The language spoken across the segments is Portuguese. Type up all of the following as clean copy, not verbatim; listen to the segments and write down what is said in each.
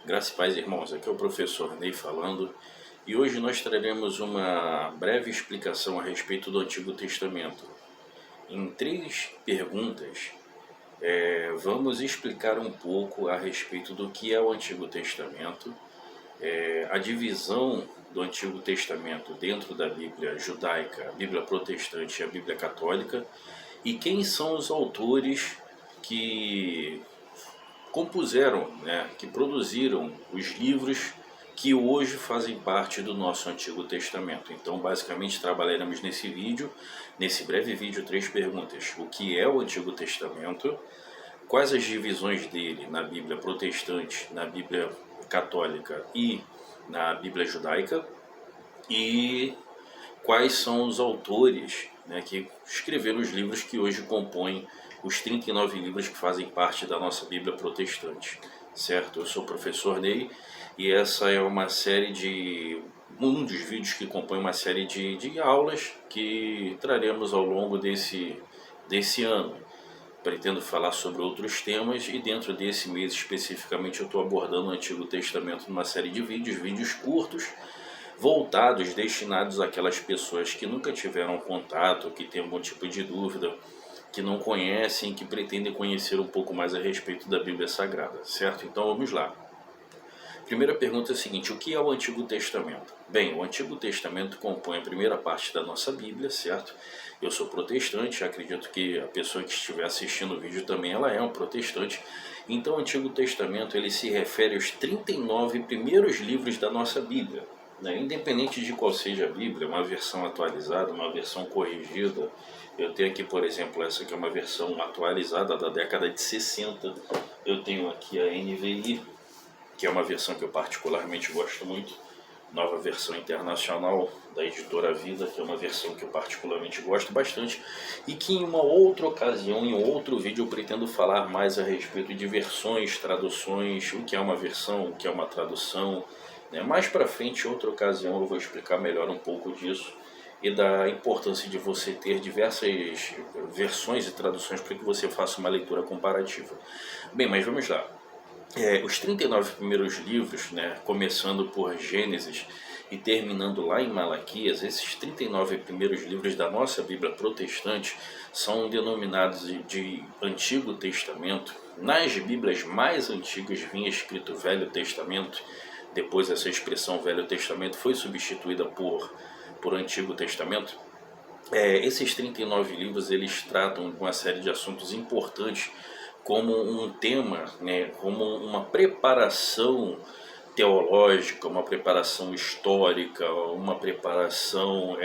Graça e paz, irmãos. Aqui é o professor Ney falando e hoje nós traremos uma breve explicação a respeito do Antigo Testamento. Em 3 perguntas, vamos explicar um pouco a respeito do que é o Antigo Testamento, a divisão do Antigo Testamento dentro da Bíblia judaica, a Bíblia protestante e a Bíblia católica, e quem são os autores que compuseram, que produziram os livros que hoje fazem parte do nosso Antigo Testamento. Então, basicamente, trabalharemos nesse breve vídeo, 3 perguntas. O que é o Antigo Testamento? Quais as divisões dele na Bíblia protestante, na Bíblia católica e na Bíblia judaica? E quais são os autores, que escreveram os livros que hoje compõem os 39 livros que fazem parte da nossa Bíblia protestante, certo? Eu sou o professor Ney e essa é um dos vídeos que compõe uma série de aulas que traremos ao longo desse ano. Pretendo falar sobre outros temas e dentro desse mês especificamente eu estou abordando o Antigo Testamento numa série de vídeos curtos, voltados, destinados àquelas pessoas que nunca tiveram contato, que têm algum tipo de dúvida, que não conhecem, que pretendem conhecer um pouco mais a respeito da Bíblia Sagrada, certo? Então vamos lá. Primeira pergunta é a seguinte: o que é o Antigo Testamento? Bem, o Antigo Testamento compõe a primeira parte da nossa Bíblia, certo? Eu sou protestante, acredito que a pessoa que estiver assistindo o vídeo também ela é um protestante. Então o Antigo Testamento ele se refere aos 39 primeiros livros da nossa Bíblia. Independente de qual seja a Bíblia, uma versão atualizada, uma versão corrigida. Eu tenho aqui, por exemplo, essa que é uma versão atualizada da década de 60. Eu tenho aqui a NVI, que é uma versão que eu particularmente gosto muito. Nova versão internacional da editora Vida, que é uma versão que eu particularmente gosto bastante. E que em uma outra ocasião, em outro vídeo, eu pretendo falar mais a respeito de versões, traduções, o que é uma versão, o que é uma tradução. Mais para frente, em outra ocasião, eu vou explicar melhor um pouco disso e da importância de você ter diversas versões e traduções para que você faça uma leitura comparativa. Bem, mas vamos lá. Os 39 primeiros livros, começando por Gênesis e terminando lá em Malaquias, esses 39 primeiros livros da nossa Bíblia protestante são denominados de Antigo Testamento. Nas Bíblias mais antigas vinha escrito Velho Testamento. Depois essa expressão Velho Testamento foi substituída por Antigo Testamento. Esses 39 livros eles tratam de uma série de assuntos importantes, como um tema, como uma preparação teológica, uma preparação histórica, uma preparação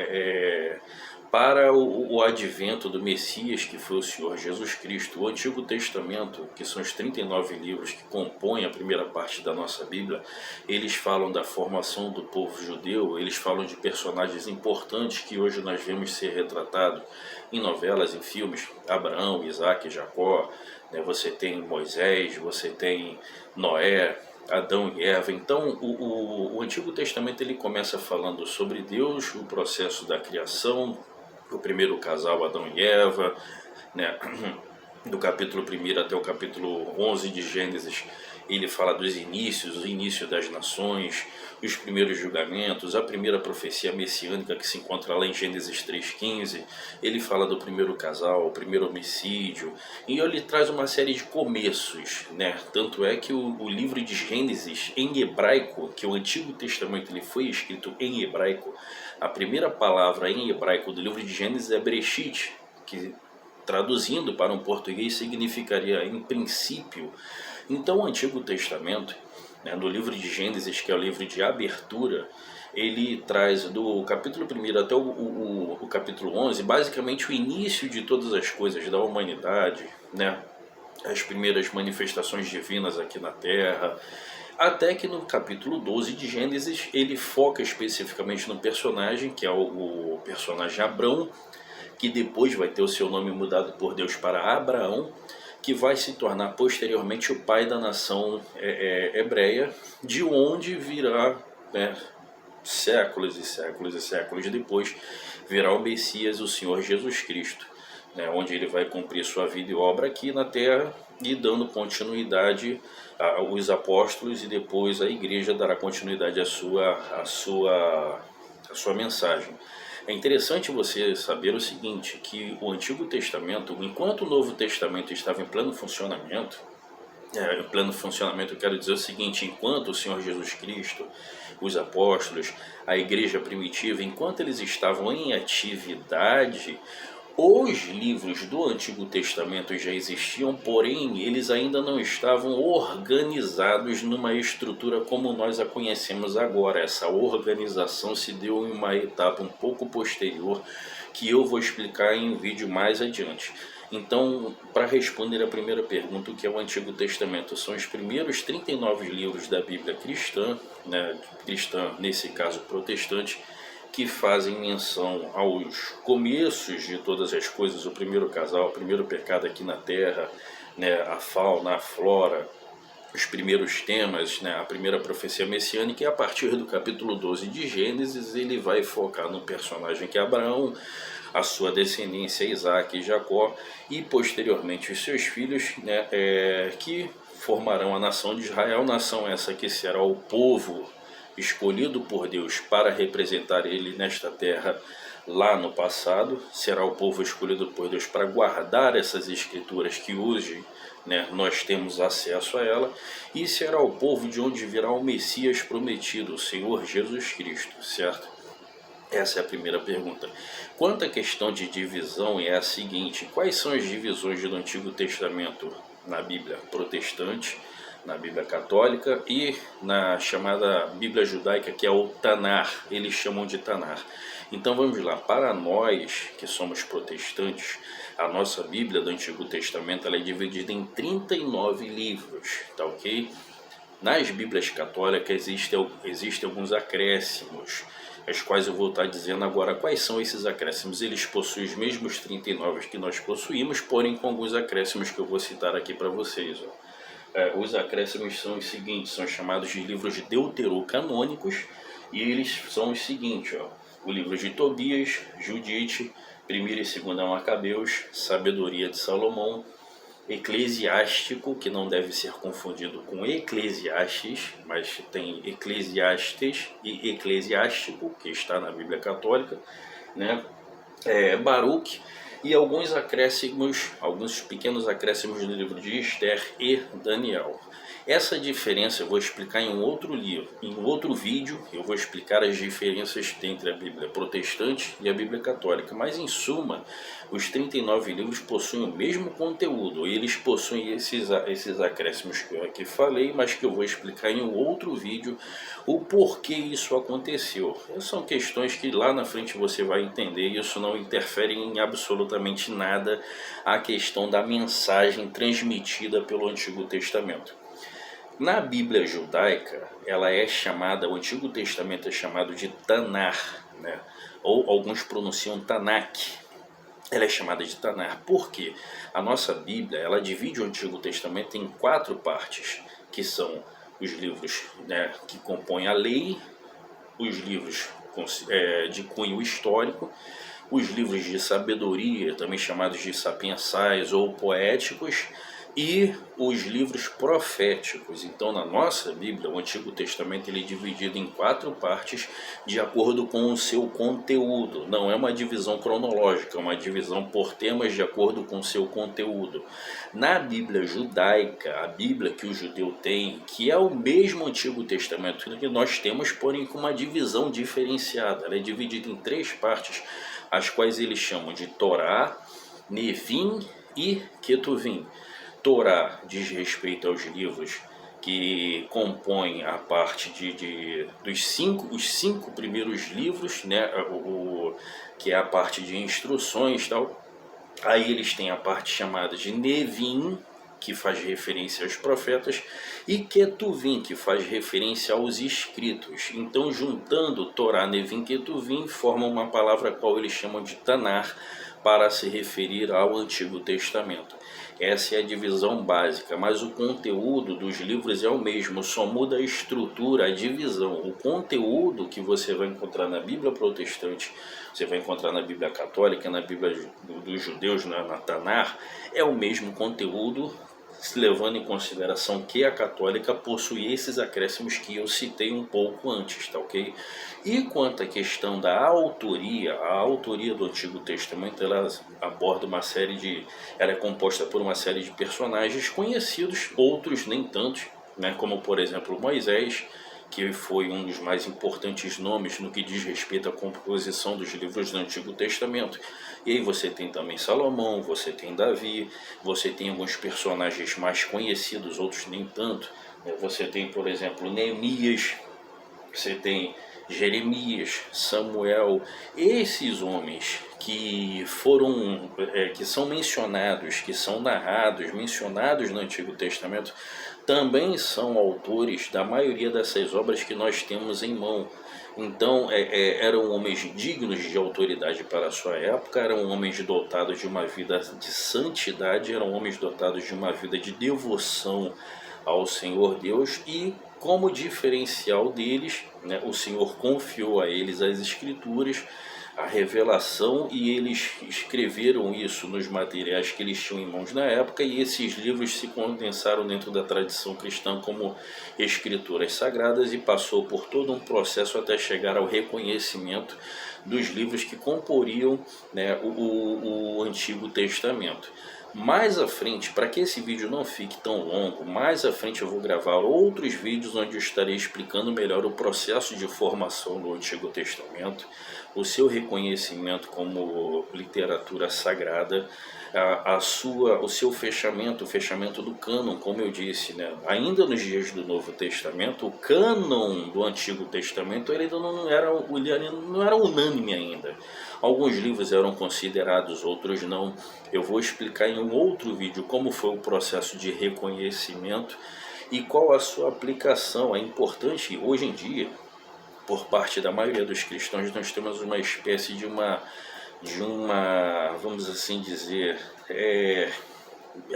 para o advento do Messias, que foi o Senhor Jesus Cristo. O Antigo Testamento, que são os 39 livros que compõem a primeira parte da nossa Bíblia, eles falam da formação do povo judeu, eles falam de personagens importantes que hoje nós vemos ser retratados em novelas, em filmes: Abraão, Isaac, Jacó. Você tem Moisés, você tem Noé, Adão e Eva. Então o Antigo Testamento ele começa falando sobre Deus, o processo da criação, o primeiro casal Adão e Eva, do capítulo 1 até o capítulo 11 de Gênesis. Ele fala dos inícios, o início das nações, os primeiros julgamentos, a primeira profecia messiânica que se encontra lá em Gênesis 3,15. Ele fala do primeiro casal, o primeiro homicídio, e ele traz uma série de começos, Tanto é que o livro de Gênesis em hebraico, que o Antigo Testamento ele foi escrito em hebraico, a primeira palavra em hebraico do livro de Gênesis é Bereshit, que traduzindo para um português significaria em princípio. Então o Antigo Testamento, no livro de Gênesis, que é o livro de abertura, ele traz do capítulo 1 até o capítulo 11, basicamente o início de todas as coisas da humanidade, as primeiras manifestações divinas aqui na Terra, até que no capítulo 12 de Gênesis ele foca especificamente no personagem, que é o personagem Abrão, que depois vai ter o seu nome mudado por Deus para Abraão, que vai se tornar posteriormente o pai da nação hebreia, de onde virá, séculos e séculos e séculos depois, virá o Messias, o Senhor Jesus Cristo, onde ele vai cumprir sua vida e obra aqui na Terra, e dando continuidade aos apóstolos, e depois a igreja dará continuidade à sua mensagem. É interessante você saber o seguinte, que o Antigo Testamento, enquanto o Novo Testamento estava em pleno funcionamento, em pleno funcionamento eu quero dizer o seguinte, enquanto o Senhor Jesus Cristo, os apóstolos, a igreja primitiva, enquanto eles estavam em atividade, os livros do Antigo Testamento já existiam, porém eles ainda não estavam organizados numa estrutura como nós a conhecemos agora. Essa organização se deu em uma etapa um pouco posterior, que eu vou explicar em um vídeo mais adiante. Então, para responder a primeira pergunta, o que é o Antigo Testamento? São os primeiros 39 livros da Bíblia cristã, né, cristã nesse caso protestante, que fazem menção aos começos de todas as coisas, o primeiro casal, o primeiro pecado aqui na Terra, né, a fauna, a flora, os primeiros temas, né, a primeira profecia messiânica, e a partir do capítulo 12 de Gênesis ele vai focar no personagem que é Abraão, a sua descendência Isaac e Jacó, e posteriormente os seus filhos, né, que formarão a nação de Israel, nação essa que será o povo escolhido por Deus para representar ele nesta terra lá no passado, será o povo escolhido por Deus para guardar essas escrituras que hoje, né, nós temos acesso a ela, e será o povo de onde virá o Messias prometido, o Senhor Jesus Cristo, certo? Essa é a primeira pergunta. Quanto à questão de divisão, é a seguinte: quais são as divisões do Antigo Testamento na Bíblia protestante, na Bíblia católica e na chamada Bíblia judaica, que é o Tanar, eles chamam de Tanar. Então vamos lá, para nós que somos protestantes, a nossa Bíblia do Antigo Testamento ela é dividida em 39 livros, tá ok? Nas Bíblias católicas existem alguns acréscimos, as quais eu vou estar dizendo agora quais são esses acréscimos. Eles possuem os mesmos 39 que nós possuímos, porém com alguns acréscimos que eu vou citar aqui para vocês. Os acréscimos são os seguintes, são chamados de livros deuterocanônicos, e eles são os seguintes, o livro de Tobias, Judite, 1ª e 2ª Macabeus, Sabedoria de Salomão, Eclesiástico, que não deve ser confundido com Eclesiastes, mas tem Eclesiastes e Eclesiástico, que está na Bíblia Católica, né? Baruque, e alguns acréscimos, alguns pequenos acréscimos no livro de Esther e Daniel. Essa diferença eu vou explicar em um outro livro, em um outro vídeo. Eu vou explicar as diferenças entre a Bíblia protestante e a Bíblia católica, mas em suma, os 39 livros possuem o mesmo conteúdo. Eles possuem esses acréscimos que eu aqui falei, mas que eu vou explicar em um outro vídeo o porquê isso aconteceu. São questões que lá na frente você vai entender, e isso não interfere em absolutamente nada a questão da mensagem transmitida pelo Antigo Testamento. Na Bíblia judaica, o Antigo Testamento é chamado de Tanar, né? Ou alguns pronunciam Tanakh. Ela é chamada de Tanar. Por quê? A nossa Bíblia, ela divide o Antigo Testamento em 4 partes, que são os livros, né, que compõem a lei, os livros de cunho histórico, os livros de sabedoria, também chamados de sapiensais ou poéticos, e os livros proféticos. Então, na nossa Bíblia, o Antigo Testamento ele é dividido em 4 partes de acordo com o seu conteúdo. Não é uma divisão cronológica, é uma divisão por temas de acordo com o seu conteúdo. Na Bíblia judaica, a Bíblia que o judeu tem, que é o mesmo Antigo Testamento que nós temos, porém com uma divisão diferenciada. Ela é dividida em 3 partes, as quais eles chamam de Torá, Nevim e Ketuvim. Torá diz respeito aos livros que compõem a parte os 5 primeiros livros, né, que é a parte de instruções, tal. Aí eles têm a parte chamada de Nevim, que faz referência aos profetas, e Ketuvim, que faz referência aos escritos. Então, juntando Torá, Nevim e Ketuvim, formam uma palavra a qual eles chamam de Tanar, para se referir ao Antigo Testamento. Essa é a divisão básica, mas o conteúdo dos livros é o mesmo, só muda a estrutura, a divisão. O conteúdo que você vai encontrar na Bíblia protestante, você vai encontrar na Bíblia católica, na Bíblia dos judeus, na Tanar, é o mesmo conteúdo, levando em consideração que a católica possui esses acréscimos que eu citei um pouco antes, tá ok? E quanto à questão da autoria, a autoria do Antigo Testamento, ela aborda uma série de... ela é composta por uma série de personagens conhecidos, outros nem tantos, né? Como por exemplo Moisés, que foi um dos mais importantes nomes no que diz respeito à composição dos livros do Antigo Testamento. E aí você tem também Salomão, você tem Davi, você tem alguns personagens mais conhecidos, outros nem tanto. Você tem, por exemplo, Neemias, você tem Jeremias, Samuel. Esses homens que foram, que são mencionados, que são narrados, mencionados no Antigo Testamento, também são autores da maioria dessas obras que nós temos em mão. Então eram homens dignos de autoridade para a sua época, eram homens dotados de uma vida de santidade, eram homens dotados de uma vida de devoção ao Senhor Deus, e como diferencial deles, né, o Senhor confiou a eles as Escrituras, a revelação, e eles escreveram isso nos materiais que eles tinham em mãos na época, e esses livros se condensaram dentro da tradição cristã como escrituras sagradas, e passou por todo um processo até chegar ao reconhecimento dos livros que comporiam, né, o Antigo Testamento. Mais à frente, para que esse vídeo não fique tão longo, mais à frente eu vou gravar outros vídeos onde eu estarei explicando melhor o processo de formação do Antigo Testamento, o seu reconhecimento como literatura sagrada, o seu fechamento, o fechamento do cânon, como eu disse, né? Ainda nos dias do Novo Testamento, o cânon do Antigo Testamento ele não era unânime ainda. Alguns livros eram considerados, outros não. Eu vou explicar em um outro vídeo como foi o processo de reconhecimento e qual a sua aplicação. É importante, hoje em dia, por parte da maioria dos cristãos, nós temos uma espécie de uma vamos assim dizer, é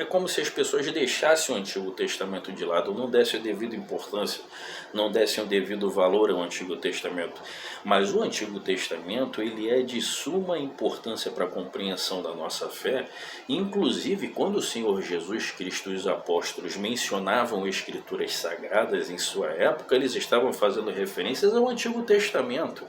como se as pessoas deixassem o Antigo Testamento de lado, não dessem a devida importância, não dessem o devido valor ao Antigo Testamento. Mas o Antigo Testamento ele é de suma importância para a compreensão da nossa fé. Inclusive, quando o Senhor Jesus Cristo e os apóstolos mencionavam escrituras sagradas em sua época, eles estavam fazendo referências ao Antigo Testamento.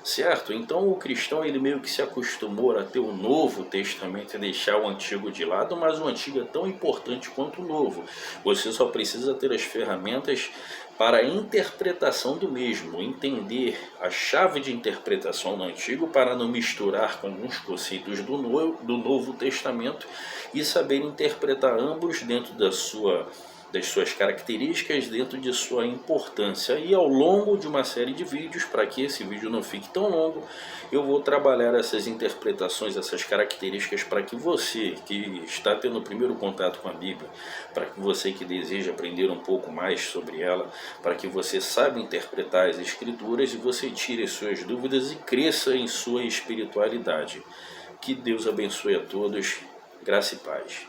Certo? Então o cristão ele meio que se acostumou a ter o Novo Testamento e deixar o Antigo de lado, mas o Antigo é tão importante quanto o Novo. Você só precisa ter as ferramentas para a interpretação do mesmo, entender a chave de interpretação do Antigo para não misturar com alguns conceitos do Novo Testamento e saber interpretar ambos dentro das suas características, dentro de sua importância. E ao longo de uma série de vídeos, para que esse vídeo não fique tão longo, eu vou trabalhar essas interpretações, essas características, para que você que está tendo o primeiro contato com a Bíblia, para que você que deseja aprender um pouco mais sobre ela, para que você saiba interpretar as Escrituras e você tire as suas dúvidas e cresça em sua espiritualidade. Que Deus abençoe a todos, graça e paz.